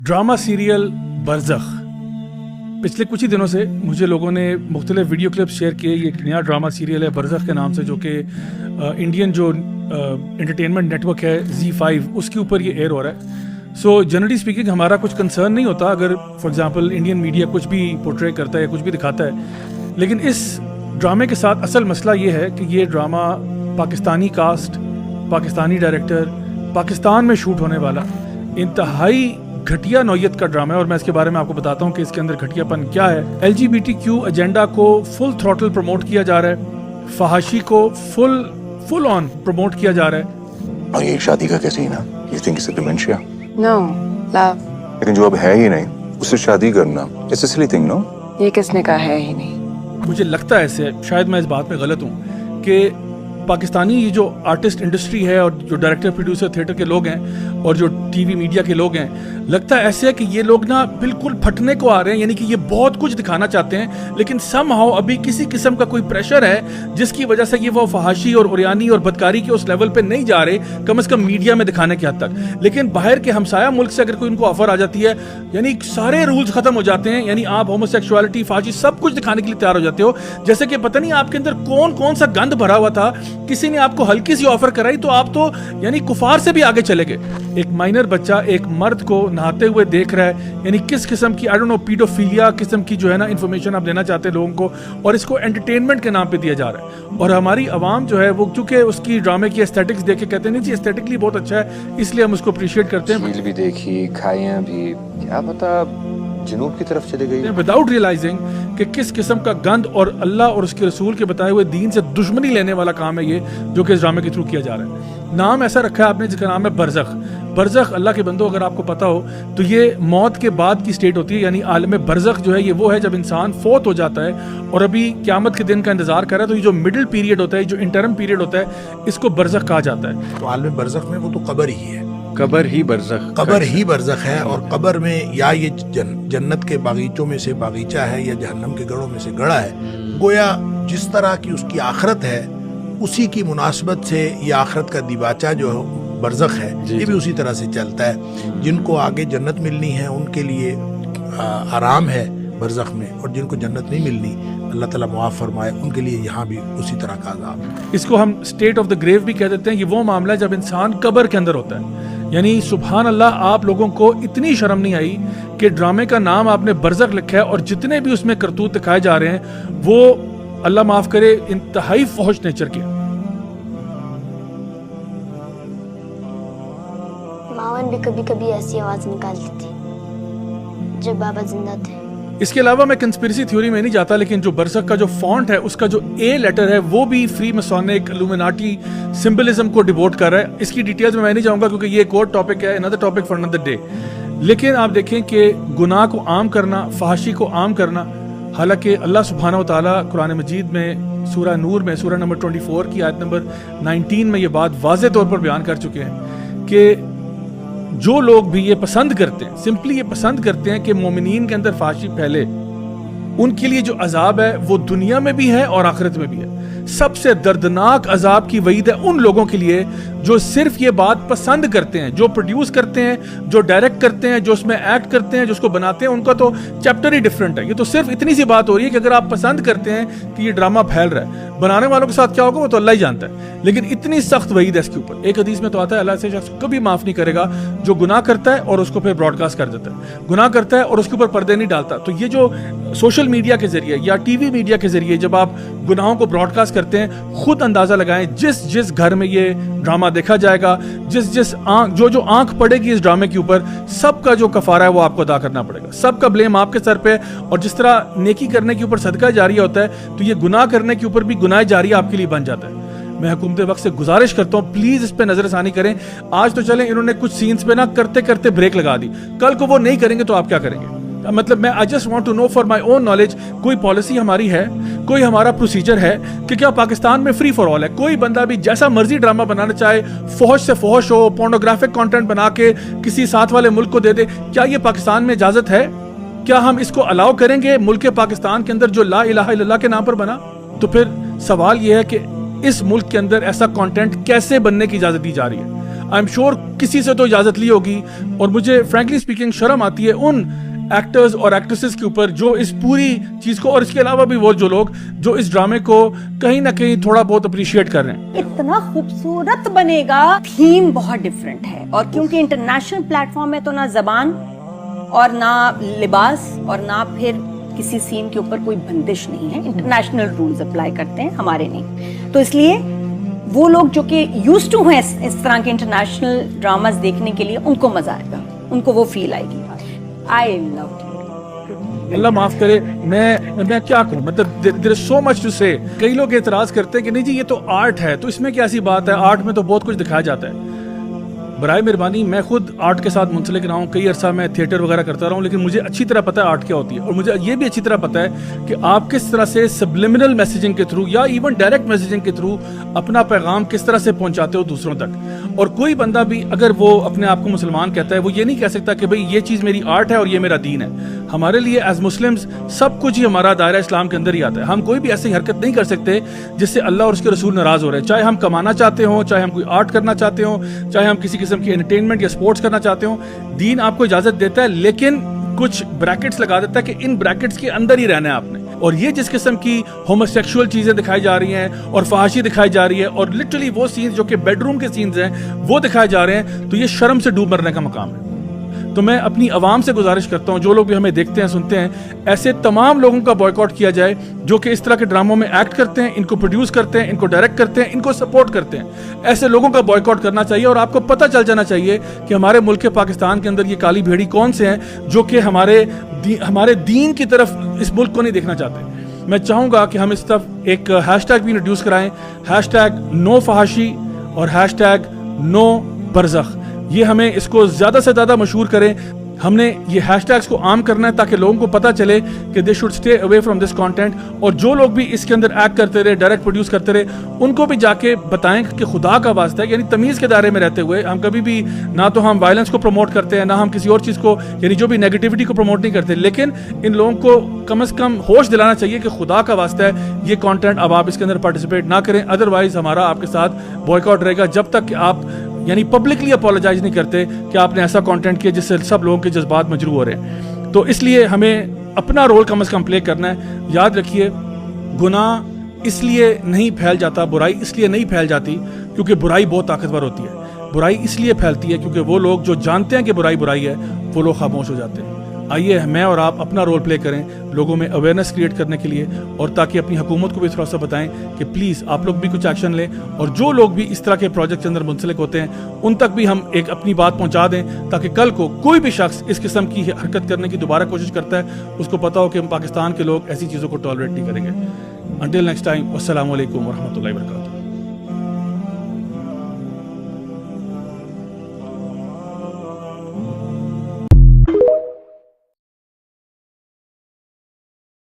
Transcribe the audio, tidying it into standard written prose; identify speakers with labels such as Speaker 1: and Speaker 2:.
Speaker 1: Drama serial बरज़ख। पिछले कुछ ही दिनों से मुझे लोगों ने मुख्तलिफ वीडियो क्लिप्स शेयर किए। ये एक नया ड्रामा सीरियल है बरज़ख के नाम से, जो कि इंडियन जो एंटरटेनमेंट नेटवर्क है Z5 उसके ऊपर ये एयर हो रहा है। सो जनरली स्पीकिंग हमारा कुछ कंसर्न नहीं होता अगर फॉर एग्जांपल इंडियन मीडिया कुछ भी पोर्ट्रे करता है या कुछ भी दिखाता है, लेकिन इस ड्रामे के साथ असल मसला ये है कि ये drama Pakistani cast, Pakistani director, Pakistan में शूट होने वाला इंतहाई घटिया नौयत का ड्रामा है। और मैं इसके बारे में आपको बताता हूँ कि इसके अंदर घटियापन क्या है। LGBTQ एजेंडा को फुल थ्रॉटल प्रमोट किया जा रहा है, फहाशी को फुल ऑन प्रमोट किया जा रहा है।
Speaker 2: और ये शादी का कैसे ही ना, you think it's a dementia?
Speaker 3: No love.
Speaker 2: लेकिन जो अब है ही नहीं उससे शादी करना it's a silly thing, no?
Speaker 3: ये किसने कहा है ही नहीं।
Speaker 1: मुझे लगता है ऐसे, शायद मैं इस बात में गलत हूँ, कि पाकिस्तानी ये जो आर्टिस्ट इंडस्ट्री है और जो डायरेक्टर प्रोड्यूसर थिएटर के लोग हैं और जो टीवी मीडिया के लोग हैं, लगता है ऐसे है कि ये लोग ना बिल्कुल फटने को आ रहे हैं। यानी कि ये बहुत कुछ दिखाना चाहते हैं, लेकिन समहाउ अभी किसी किस्म का कोई प्रेशर है जिसकी वजह से ये वो फहाशी और उरियानी और बदकारी के उस लेवल पे नहीं जा रहे, कम से कम मीडिया में दिखाने के हद तक। लेकिन बाहर के हमसाया मुल्क से अगर कोई उनको ऑफर आ जाती है, यानी सारे रूल्स खत्म हो जाते हैं। यानी आप होमोसेक्सुअलिटी, फहाशी सब कुछ दिखाने के लिए तैयार हो जाते हो, जैसे कि पता नहीं आपके अंदर कौन कौन सा गंद भरा हुआ था। किसी ने आपको हल्की सी ऑफर कराई तो आप तो यानी कुफार से भी आगे चले गए। एक माइनर बच्चा एक मर्द को नहाते हुए देख रहा है, यानी किस किस्म की आई डोंट नो पीडोफिलिया किस्म की जो है ना इंफॉर्मेशन आप देना चाहते हैं लोगों को, और इसको एंटरटेनमेंट के नाम पे दिया जा रहा है। और हमारी आवाम जो है वो चूंकि उसकी ड्रामे की एस्थेटिक्स देख के कहते हैं नहीं जी एस्थेटिकली बहुत अच्छा है, इसलिए हम उसको अप्रिशिएट करते हैं।
Speaker 4: झील भी देखी, खाइयां भी, क्या पता जनूब की तरफ चले गई,
Speaker 1: विदाउट रियलाइजिंग कि किस किस्म का गंद और अल्लाह और उसके रसूल के बताए हुए दीन से दुश्मनी लेने वाला काम है ये, जो कि इस ड्रामे के थ्रू किया जा रहा है। नाम ऐसा रखा है आपने जिसका नाम है बरज़ख। बरज़ख अल्लाह के बंदो अगर आपको पता हो तो ये मौत के बाद की स्टेट होती है। यानी आलम बरज़ख जो है ये वो है जब इंसान फोत हो जाता है और अभी क़यामत के दिन का इंतजार कर रहा है, तो ये जो मिडिल पीरियड होता है, जो इंटरम पीरियड होता है, इसको बरज़ख कहा जाता है।
Speaker 5: तो आलम बरज़ख में वो तो कब्र ही है,
Speaker 4: कब्र ही बरज़ख,
Speaker 5: कब्र ही बरज़ख है। और कब्र में या ये जन्नत के बागीचों में से बागीचा है या जहन्नम के गढ़ों में से गढ़ा है। गोया जिस तरह की उसकी आखरत है उसी की मुनासबत से ये आखरत का दिबाचा जो बरज़ख है ये भी उसी तरह से चलता है। जिनको आगे जन्नत मिलनी है उनके लिए आराम है बरज़ख में, और जिनको जन्नत नहीं मिलनी अल्लाह ताला मुआफ़ फरमाए उनके लिए यहाँ भी उसी तरह का अज़ाब है।
Speaker 1: इसको हम स्टेट ऑफ द ग्रेव भी कह देते हैं। ये वो मामला है जब इंसान कब्र के अंदर होता है। यानी सुभान अल्लाह, आप लोगों को इतनी शर्म नहीं आई कि ड्रामे का नाम आपने बरज़ख लिखा है और जितने भी उसमें करतूत दिखाए जा रहे हैं वो अल्लाह माफ करे इंतहाई फौश नेचर के।
Speaker 6: मावन भी कभी कभी ऐसी आवाज निकालती थी जब बाबा जिंदा थे।
Speaker 1: इसके अलावा मैं कंस्पिरेसी थ्योरी में नहीं जाता, लेकिन जो बरज़ख का जो फॉन्ट है उसका जो ए लेटर है वो भी फ्री मसोनिक इल्यूमिनाटी सिंबलिज्म को डिवोट कर रहा है। इसकी डिटेल्स में मैं नहीं जाऊंगा क्योंकि ये एक और टॉपिक है, another topic for another day. लेकिन आप देखें कि गुनाह को आम करना, फहाशी को आम करना, हालांकि अल्लाह सुब्हानहू व तआला कुरान मजीद में सूरह नूर में सूरह नंबर 24 की आयत नंबर 19 में ये बात वाज़े तौर पर बयान कर चुके हैं कि जो लोग भी ये पसंद करते हैं, सिंपली ये पसंद करते हैं कि मोमिनीन के अंदर फहाशी फैले, उनके लिए जो अजाब है वो दुनिया में भी है और आखिरत में भी है। सबसे दर्दनाक अजाब की वईद है उन लोगों के लिए जो सिर्फ ये बात पसंद करते हैं, जो प्रोड्यूस करते हैं, जो डायरेक्ट करते हैं, जो उसमें एक्ट करते हैं, जो उसको बनाते हैं। उनका तो चैप्टर ही डिफरेंट है। ये तो सिर्फ इतनी सी बात हो रही है कि अगर आप पसंद करते हैं कि ये ड्रामा फैल रहा है, बनाने वालों के साथ क्या होगा वो तो अल्लाह ही जानता है, लेकिन इतनी सख्त वईद है इसके ऊपर। एक हदीस में तो आता है अल्लाह से शख्स को कभी माफ नहीं करेगा जो गुनाह करता है और उसको फिर ब्रॉडकास्ट कर देता है, गुनाह करता है और उसके ऊपर पर्दे नहीं डालता। तो ये जो सोशल मीडिया के जरिए या टीवी मीडिया के जरिए जब आप गुनाहों को ब्रॉडकास्ट करते हैं, खुद अंदाजा लगाएं जिस जिस घर में ये ड्रामा देखा जाएगा, जिस जिस आंख जो आंख पड़ेगी इस ड्रामे के ऊपर, सबका जो कफारा है वो आपको अदा करना पड़ेगा। सबका ब्लेम आपके सर पे। और जिस तरह नेकी करने के ऊपर सदका जारिया होता है, तो ये गुनाह करने के ऊपर भी गुनाह जारिया आपके लिए बन जाता है। मैं हुकूमत वक्त से गुजारिश करता हूँ प्लीज इस पे नजरसानी करें। आज तो चलें, इन्होंने कुछ सीन्स पे ना करते करते ब्रेक लगा दी, कल को वो नहीं करेंगे तो आप क्या करेंगे? मतलब मैं I just want to know for my own knowledge, कोई पॉलिसी हमारी है, कोई हमारा प्रोसीजर है कि क्या पाकिस्तान में फ्री फॉर ऑल है? कोई बंदा भी जैसा मर्जी ड्रामा बनाना चाहे, फौज से फौज हो, पोर्नोग्राफिक कंटेंट बना के किसी साथ वाले मुल्क को दे दे, क्या ये पाकिस्तान में इजाजत है? क्या हम इसको अलाउ करेंगे मुल्क पाकिस्तान के अंदर जो ला इलाहा इल्लल्लाह के नाम पर बना? तो फिर सवाल यह है कि इस मुल्क के अंदर ऐसा कंटेंट कैसे बनने की इजाजत दी जा रही है? आई एम श्योर किसी से तो इजाजत ली होगी, और मुझे फ्रैंकली स्पीकिंग शर्म आती है उन एक्टर्स और एक्ट्रेसेस के ऊपर जो इस पूरी चीज को, और इसके अलावा भी वो जो लोग जो इस ड्रामे को कहीं ना कहीं थोड़ा बहुत अप्रिशिएट कर रहे हैं।
Speaker 7: इतना खूबसूरत बनेगा, थीम बहुत डिफरेंट है, और क्योंकि इंटरनेशनल प्लेटफॉर्म है तो ना जबान और ना लिबास और ना फिर किसी सीन के ऊपर कोई बंदिश नहीं है, इंटरनेशनल रूल्स अप्लाई करते हैं, हमारे नहीं। तो इसलिए वो लोग जो कि यूज्ड टू हैं इस तरह के इंटरनेशनल ड्रामास देखने के लिए, उनको मजा आएगा, उनको वो फील आएगी। I love it.
Speaker 1: अल्लाह माफ करे, मैं क्या करूं, मतलब there is so much to say. कई लोग एतराज करते हैं कि नहीं जी ये तो आर्ट है, तो इसमें क्या ऐसी बात है, आर्ट में तो बहुत कुछ दिखाया जाता है। बराए मेहरबानी, मैं खुद आर्ट के साथ मुंसलिक रहा हूँ, कई अरसा मैं थिएटर वगैरह करता रहा हूँ, लेकिन मुझे अच्छी तरह पता है आर्ट क्या होती है, और मुझे ये भी अच्छी तरह पता है कि आप किस तरह से सब्लिमिनल मैसेजिंग के थ्रू या इवन डायरेक्ट मैसेजिंग के थ्रू अपना पैगाम किस तरह से पहुंचाते हो दूसरों तक। और कोई बंदा भी अगर वो अपने आप को मुसलमान कहता है, वो ये नहीं कह सकता कि भाई ये चीज़ मेरी आर्ट है और ये मेरा दीन है। हमारे लिए एज मुस्लिम्स सब कुछ ही हमारा दायरा इस्लाम के अंदर ही आता है। हम कोई भी ऐसी हरकत नहीं कर सकते जिससे अल्लाह और उसके रसूल नाराज हो रहे हैं, चाहे हम कमाना चाहते हो, चाहे हम कोई आर्ट करना चाहते हो, चाहे हम किसी किस्म की एंटरटेनमेंट या स्पोर्ट्स करना चाहते हो। दीन आपको इजाजत देता है, लेकिन कुछ ब्रैकेट्स लगा देता है कि इन ब्रैकेट्स के अंदर ही रहना है आपने। और ये जिस किस्म की होमोसेक्सुअल चीजें दिखाई जा रही हैं और फहाशी दिखाई जा रही है, और लिटरली वो सीन्स जो कि बेडरूम के सीन्स हैं वो दिखाए जा रहे हैं, तो ये शर्म से डूब मरने का मकाम है। तो मैं अपनी आवाम से गुजारिश करता हूँ, जो लोग भी हमें देखते हैं सुनते हैं, ऐसे तमाम लोगों का बॉयकॉट किया जाए जो कि इस तरह के ड्रामों में एक्ट करते हैं, इनको प्रोड्यूस करते हैं, इनको डायरेक्ट करते हैं, इनको सपोर्ट करते हैं। ऐसे लोगों का बॉयकॉट करना चाहिए, और आपको पता चल जाना चाहिए कि हमारे मुल्क पाकिस्तान के अंदर ये काली भेड़ी कौन से हैं जो कि हमारे दीन की तरफ इस मुल्क को नहीं देखना चाहते। मैं चाहूँगा कि हम इस तरफ एक हैशटैग भी इंट्रोड्यूस कराएं, हैशटैग नो फहाशी और हैशटैग नो बरज़ख। ये हमें इसको ज़्यादा से ज़्यादा मशहूर करें। हमने ये हैशटैग्स को आम करना है ताकि लोगों को पता चले कि they should stay away from this content, और जो लोग भी इसके अंदर एक्ट करते रहे, डायरेक्ट प्रोड्यूस करते रहे, उनको भी जाके बताएं कि खुदा का वास्ता है, यानी तमीज़ के दायरे में रहते हुए हम कभी भी ना तो हम वायलेंस को प्रमोट करते हैं, ना हम किसी और चीज़ को, यानी जो भी नेगेटिविटी को प्रमोट नहीं करते, लेकिन इन लोगों को कम से कम होश दिलाना चाहिए कि खुदा का वास्ता है ये कंटेंट अब आप इसके अंदर पार्टिसिपेट ना करें, अदरवाइज हमारा आपके साथ बॉयकॉट रहेगा जब तक कि आप यानी पब्लिकली अपोलोजाइज नहीं करते कि आपने ऐसा कंटेंट किया जिससे सब लोगों के जज्बात मजरूह हो रहे हैं। तो इसलिए हमें अपना रोल कम से कम प्ले करना है। याद रखिए, गुनाह इसलिए नहीं फैल जाता, बुराई इसलिए नहीं फैल जाती क्योंकि बुराई बहुत ताकतवर होती है। बुराई इसलिए फैलती है क्योंकि वो लोग जो जानते हैं कि बुराई बुराई है, वो लोग खामोश हो जाते हैं। आइए मैं और आप अपना रोल प्ले करें लोगों में अवेयरनेस क्रिएट करने के लिए, और ताकि अपनी हुकूमत को भी थोड़ा सा बताएं कि प्लीज़ आप लोग भी कुछ एक्शन लें, और जो लोग भी इस तरह के प्रोजेक्ट के अंदर मुंसलिक होते हैं उन तक भी हम एक अपनी बात पहुंचा दें, ताकि कल को कोई भी शख्स इस किस्म की हरकत करने की दोबारा कोशिश करता है, उसको पता हो कि हम पाकिस्तान के लोग ऐसी चीज़ों को टॉलरेट नहीं करेंगे। अंटिल नेक्स्ट टाइम, अस्सलामु अलैकुम व रहमतुल्लाहि व बरकातुहू।